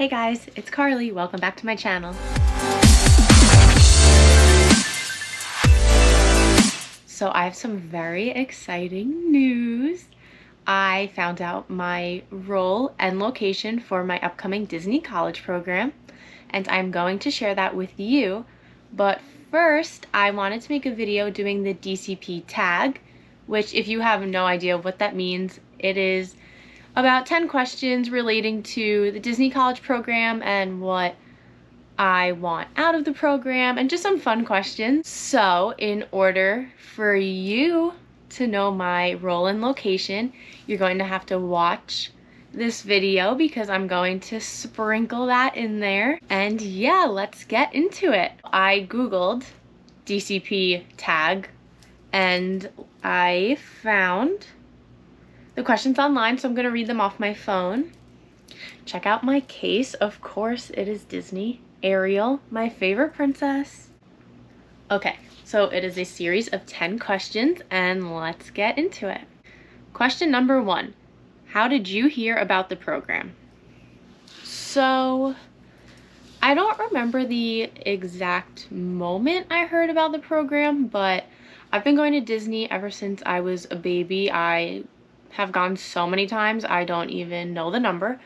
Hey guys, it's Carly. Welcome back to my channel. So I have some very exciting news. I found out my role and location for my upcoming Disney College program, and I'm going to share that with you. But first, I wanted to make a video doing the DCP tag, which if you have no idea what that means, it is about 10 questions relating to the Disney College program and what I want out of the program and just some fun questions. So in order for you to know my role and location, you're going to have to watch this video because I'm going to sprinkle that in there. And yeah, let's get into it. I Googled DCP tag and I found the questions online, so I'm going to read them off my phone. Check out my case. Of course, it is Disney. Ariel, my favorite princess. Okay, so it is a series of 10 questions, and let's get into it. Question number 1. How did you hear about the program? So, I don't remember the exact moment I heard about the program, but I've been going to Disney ever since I was a baby. I have gone so many times, I don't even know the number,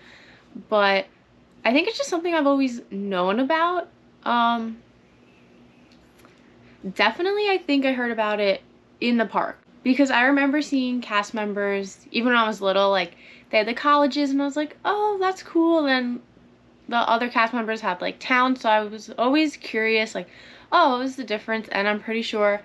but I think it's just something I've always known about. Definitely I think I heard about it in the park because I remember seeing cast members, even when I was little, like they had the colleges and I was like, oh, that's cool. And then the other cast members had like towns, so I was always curious, like, oh, what was the difference? And I'm pretty sure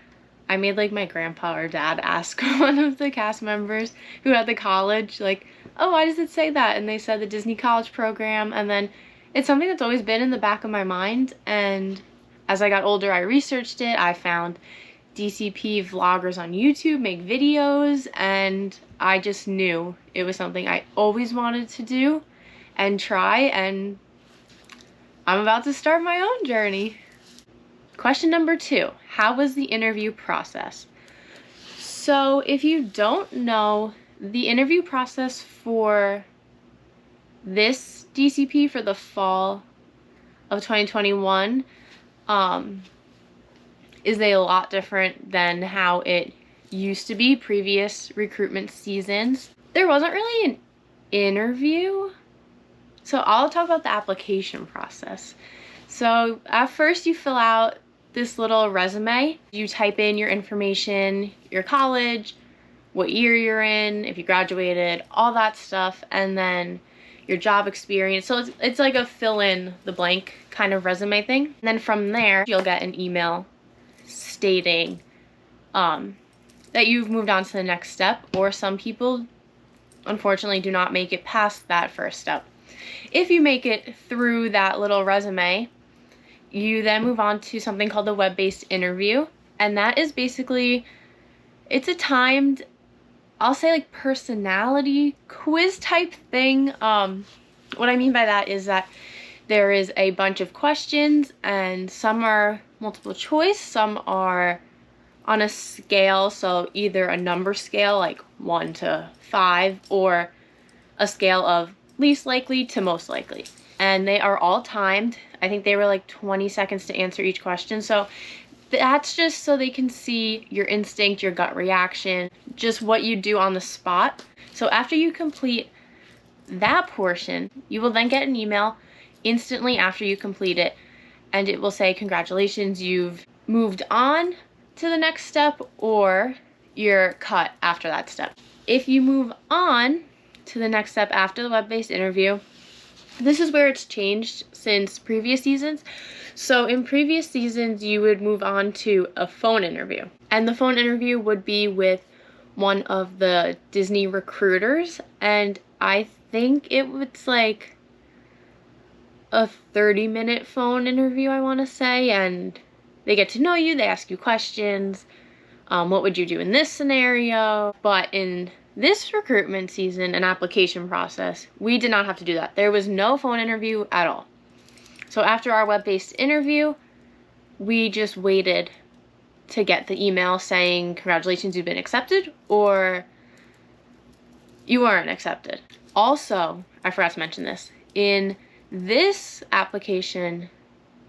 I made like my grandpa or dad ask one of the cast members who had the college, like, oh, why does it say that? And they said the Disney College program. And then it's something that's always been in the back of my mind. And as I got older, I researched it. I found DCP vloggers on YouTube make videos, and I just knew it was something I always wanted to do and try. And I'm about to start my own journey. Question number 2, how was the interview process? So if you don't know, the interview process for this DCP for the fall of 2021 is a lot different than how it used to be previous recruitment seasons. There wasn't really an interview, so I'll talk about the application process. So at first you fill out this little resume. You type in your information, your college, what year you're in, if you graduated, all that stuff, and then your job experience. So it's like a fill in the blank kind of resume thing. And then from there, you'll get an email stating that you've moved on to the next step, or some people unfortunately do not make it past that first step. If you make it through that little resume, you then move on to something called the web-based interview, and that is basically, it's a timed, I'll say like personality quiz type thing. What I mean by that is that there is a bunch of questions, and some are multiple choice, some are on a scale, so either a number scale like 1 to 5 or a scale of least likely to most likely. And they are all timed. I think they were like 20 seconds to answer each question. So that's just so they can see your instinct, your gut reaction, just what you do on the spot. So after you complete that portion, you will then get an email instantly after you complete it, and it will say, congratulations, you've moved on to the next step, or you're cut after that step. If you move on to the next step after the web-based interview, this is where it's changed since previous seasons. So in previous seasons, you would move on to a phone interview. And the phone interview would be with one of the Disney recruiters. And I think it was like a 30-minute phone interview, I want to say. And they get to know you, they ask you questions. What would you do in this scenario? But in this recruitment season and application process, we did not have to do that. There was no phone interview at all. So after our web-based interview, we just waited to get the email saying, congratulations, you've been accepted, or you weren't accepted. Also, I forgot to mention this, in This application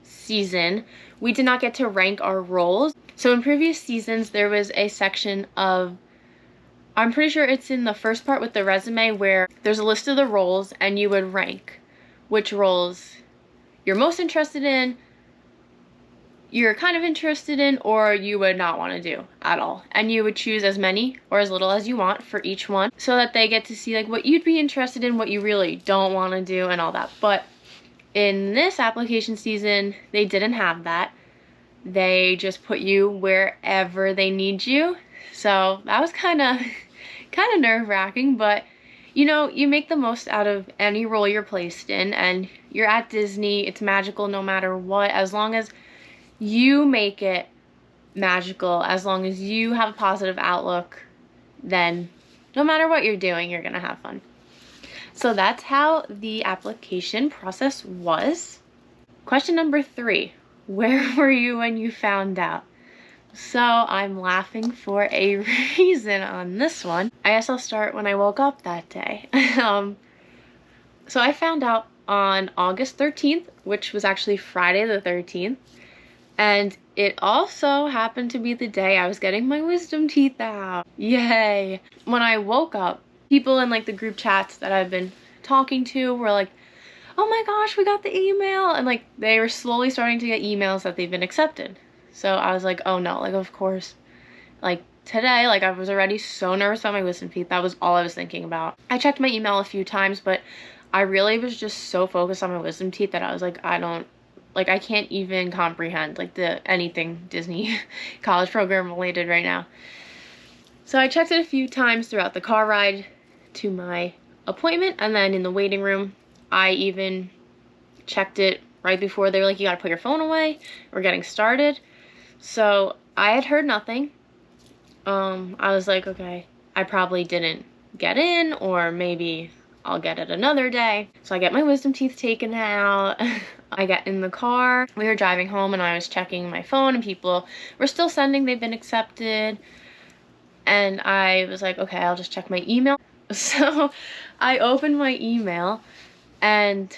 season, we did not get to rank our roles. So in previous seasons, there was a section of, I'm pretty sure it's in the first part with the resume, where there's a list of the roles and you would rank which roles you're most interested in, you're kind of interested in, or you would not want to do at all. And you would choose as many or as little as you want for each one, so that they get to see like what you'd be interested in, what you really don't want to do, and all that. But in this application season, they didn't have that. They just put you wherever they need you. So that was kind of nerve-wracking, but you know, you make the most out of any role you're placed in, and you're at Disney. It's magical no matter what, as long as you make it magical, as long as you have a positive outlook, then no matter what you're doing, you're gonna have fun. So that's how the application process was. Question number 3, where were you when you found out? So I'm laughing for a reason on this one. I guess I'll start when I woke up that day. So I found out on August 13th, which was actually Friday the 13th. And it also happened to be the day I was getting my wisdom teeth out. Yay! When I woke up, people in like the group chats that I've been talking to were like, oh my gosh, we got the email. And like they were slowly starting to get emails that they've been accepted. So I was like, oh no, like of course. Like today, like I was already so nervous about my wisdom teeth. That was all I was thinking about. I checked my email a few times, but I really was just so focused on my wisdom teeth that I was like, I can't even comprehend like anything Disney college program related right now. So I checked it a few times throughout the car ride to my appointment, and then in the waiting room, I even checked it right before. They were like, you gotta put your phone away, we're getting started. So I had heard nothing. I was like, okay, I probably didn't get in, or maybe I'll get it another day. So I get my wisdom teeth taken out. I get in the car. We were driving home and I was checking my phone and people were still sending they've been accepted. And I was like, okay, I'll just check my email. So I opened my email and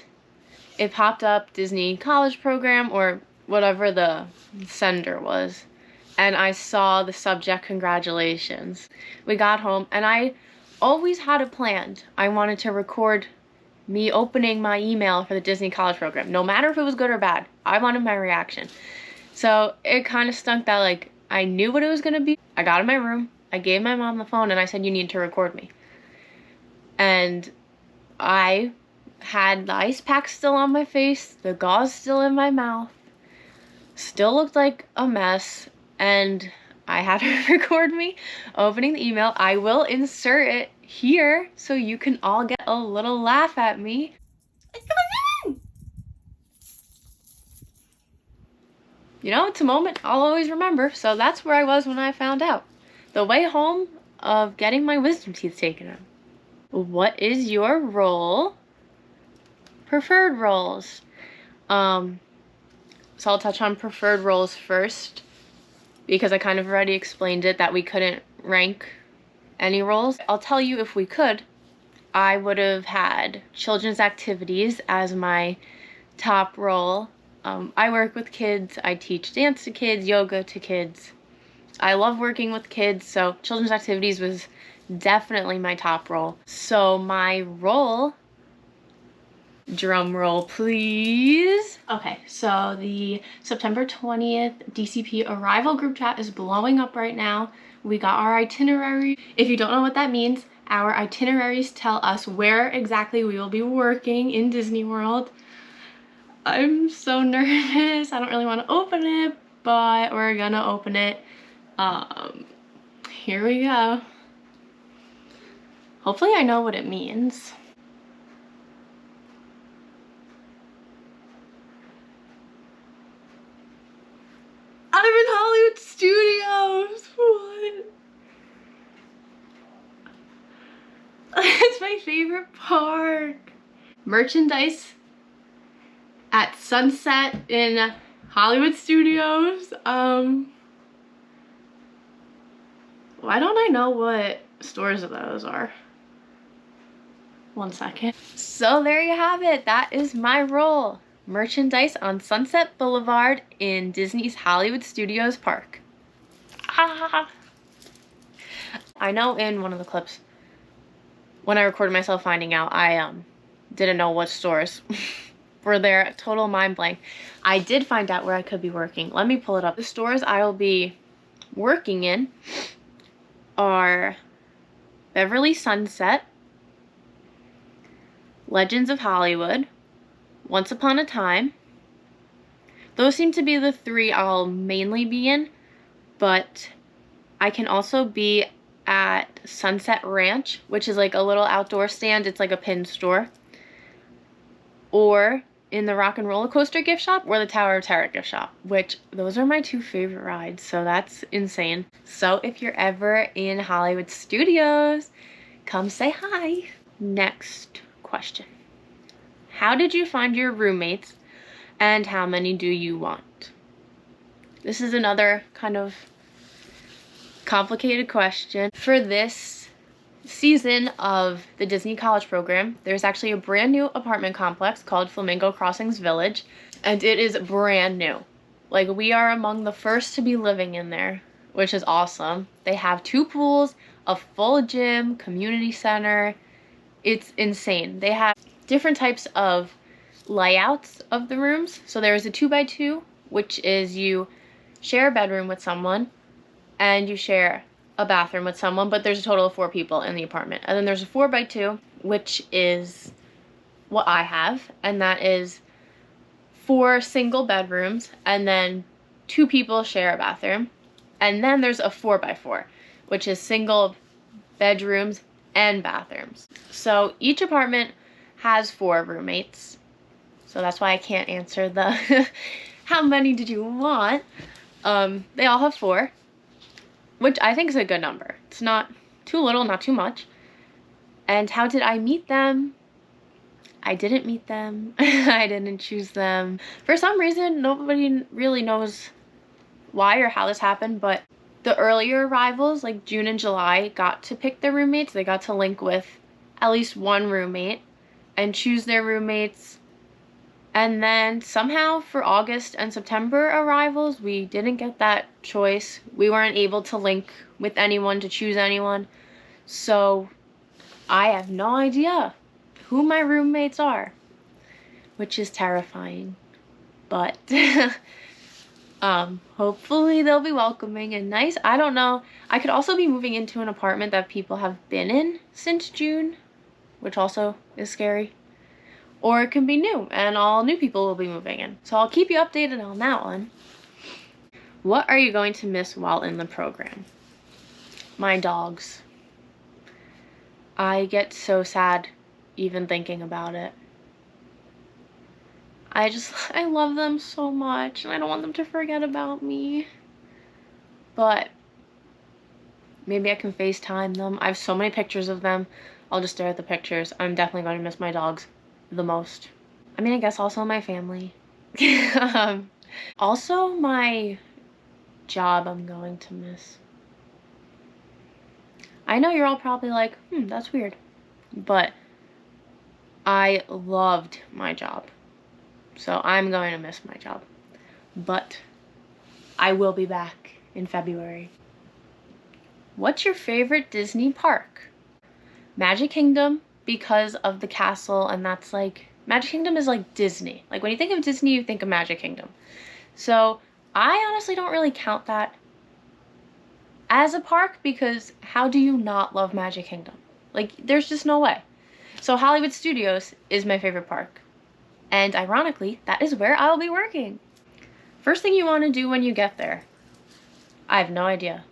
it popped up Disney college program or whatever the sender was. And I saw the subject, congratulations. We got home and I always had it planned. I wanted to record me opening my email for the Disney college program. No matter if it was good or bad, I wanted my reaction. So it kind of stunk that like I knew what it was gonna be. I got in my room, I gave my mom the phone and I said, you need to record me. And I had the ice pack still on my face, the gauze still in my mouth, still looked like a mess, and I had her record me opening the email. I will insert it here so you can all get a little laugh at me. It's coming in! You know, it's a moment I'll always remember, so that's where I was when I found out. The way home of getting my wisdom teeth taken out. What is your role? Preferred roles. So I'll touch on preferred roles first, because I kind of already explained it that we couldn't rank any roles. I'll tell you, if we could, I would have had children's activities as my top role. I work with kids, I teach dance to kids, yoga to kids. I love working with kids, so children's activities was definitely my top role. So my role, drum roll please. Okay, so the September 20th DCP arrival group chat is blowing up right now. We got our itinerary. If you don't know what that means, our itineraries tell us where exactly we will be working in Disney World. I'm so nervous. I don't really want to open it, but we're gonna open it. Here we go. Hopefully I know what it means. I'm in Hollywood Studios! What? It's my favorite park. Merchandise at sunset in Hollywood Studios. Why don't I know what stores those are? 1 second. So there you have it. That is my role. Merchandise on Sunset Boulevard in Disney's Hollywood Studios Park. Ah. I know in one of the clips, when I recorded myself finding out, I didn't know what stores were there. Total mind blank. I did find out where I could be working. Let me pull it up. The stores I will be working in are Beverly Sunset, Legends of Hollywood, Once Upon a Time. Those seem to be the 3 I'll mainly be in, but I can also be at Sunset Ranch, which is like a little outdoor stand. It's like a pin store. Or in the Rock and Roller Coaster gift shop or the Tower of Terror gift shop, which those are my 2 favorite rides, so that's insane. So if you're ever in Hollywood Studios, come say hi. Next question. How did you find your roommates and how many do you want? This is another kind of complicated question. For this season of the Disney College program, there's actually a brand new apartment complex called Flamingo Crossings Village, and it is brand new. Like, we are among the first to be living in there, which is awesome. They have 2 pools, a full gym, community center. It's insane. They have different types of layouts of the rooms. So there's a 2x2, which is you share a bedroom with someone and you share a bathroom with someone, but there's a total of 4 people in the apartment. And then there's a 4x2, which is what I have, and that is 4 single bedrooms, and then 2 people share a bathroom. And then there's a 4x4, which is single bedrooms and bathrooms. So each apartment has 4 roommates. So that's why I can't answer the how many did you want? They all have 4. Which I think is a good number. It's not too little, not too much. And how did I meet them? I didn't meet them. I didn't choose them. For some reason, nobody really knows why or how this happened, but the earlier arrivals, like June and July, got to pick their roommates. They got to link with at least one roommate and choose their roommates. And then somehow for August and September arrivals, we didn't get that choice. We weren't able to link with anyone, to choose anyone. So I have no idea who my roommates are, which is terrifying. But hopefully they'll be welcoming and nice. I don't know. I could also be moving into an apartment that people have been in since June, which also is scary. Or it can be new, and all new people will be moving in. So I'll keep you updated on that one. What are you going to miss while in the program? My dogs. I get so sad even thinking about it. I love them so much, and I don't want them to forget about me. But maybe I can FaceTime them. I have so many pictures of them. I'll just stare at the pictures. I'm definitely going to miss my dogs the most. I mean, I guess also my family. Also my job I'm going to miss. I know you're all probably like, that's weird. But I loved my job. So I'm going to miss my job. But I will be back in February. What's your favorite Disney park? Magic Kingdom, because of the castle, and that's like, Magic Kingdom is like Disney. Like, when you think of Disney, you think of Magic Kingdom. So I honestly don't really count that as a park, because how do you not love Magic Kingdom? Like, there's just no way. So Hollywood Studios is my favorite park. And ironically, that is where I'll be working. First thing you want to do when you get there? I have no idea.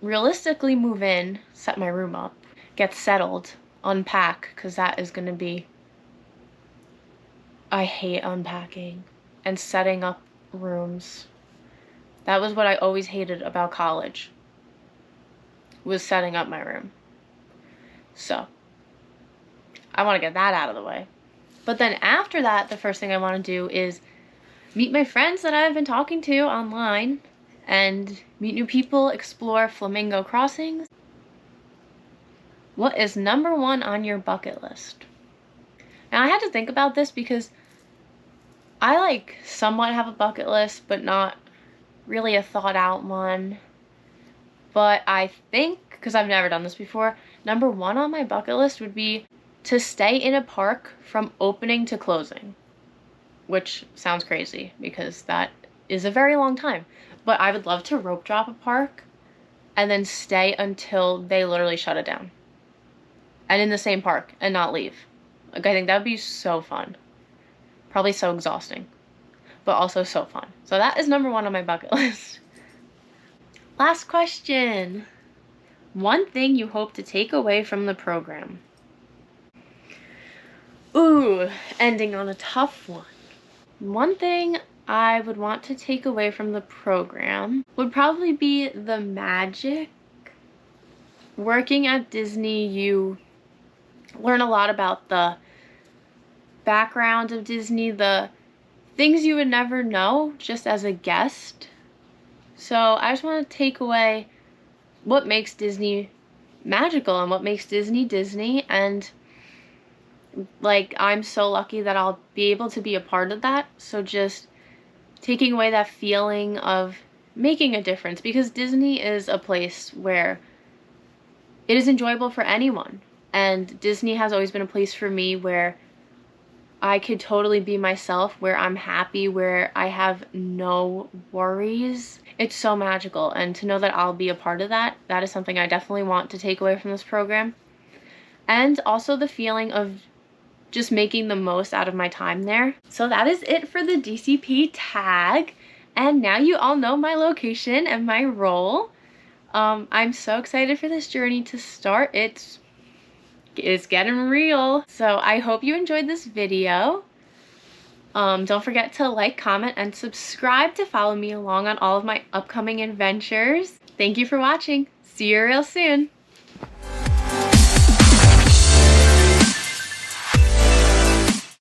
Realistically, move in, set my room up, get settled, unpack, because that is going to be... I hate unpacking and setting up rooms. That was what I always hated about college, was setting up my room. So I want to get that out of the way. But then after that, the first thing I want to do is meet my friends that I've been talking to online and meet new people, explore Flamingo Crossings. What is number 1 on your bucket list? Now I had to think about this because I like somewhat have a bucket list, but not really a thought out one. But I think, because I've never done this before, number 1 on my bucket list would be to stay in a park from opening to closing. Which sounds crazy because that is a very long time. But I would love to rope drop a park and then stay until they literally shut it down. And in the same park and not leave. Like, I think that would be so fun. Probably so exhausting, but also so fun. So that is number 1 on my bucket list. Last question. One thing you hope to take away from the program. Ooh, ending on a tough one. One thing I would want to take away from the program would probably be the magic. Working at Disney, you learn a lot about the background of Disney, the things you would never know just as a guest. So I just want to take away what makes Disney magical and what makes Disney Disney, and like, I'm so lucky that I'll be able to be a part of that. So just taking away that feeling of making a difference, because Disney is a place where it is enjoyable for anyone. And Disney has always been a place for me where I could totally be myself, where I'm happy, where I have no worries. It's so magical, and to know that I'll be a part of that, that is something I definitely want to take away from this program. And also the feeling of just making the most out of my time there. So that is it for the DCP tag. And now you all know my location and my role. I'm so excited for this journey to start. It's getting real. So I hope you enjoyed this video. Don't forget to like, comment, and subscribe to follow me along on all of my upcoming adventures. Thank you for watching. See you real soon.